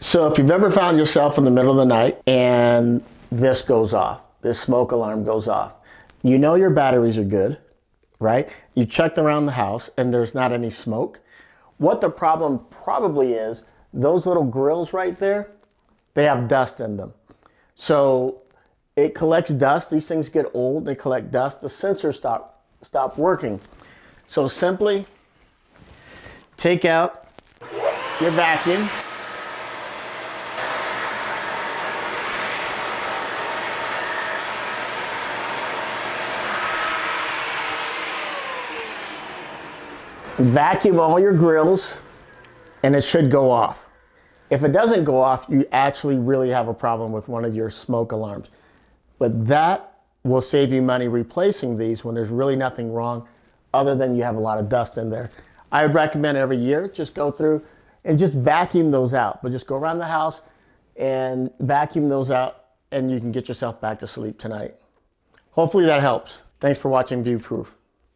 So if you've ever found yourself in the middle of the night and this goes off, this smoke alarm goes off, you know your batteries are good, right? You checked around the house and there's not any smoke. What the problem probably is, those little grills right there, they have dust in them. So it collects dust. These things get old, they collect dust. The sensors stop working. So simply take out your vacuum. Vacuum all your grills and it should go off. If it doesn't go off, you actually really have a problem with one of your smoke alarms. But that will save you money replacing these when there's really nothing wrong other than you have a lot of dust in there. I would recommend every year just go through and just vacuum those out. But just go around the house and vacuum those out and you can get yourself back to sleep tonight. Hopefully that helps. Thanks for watching View Proof.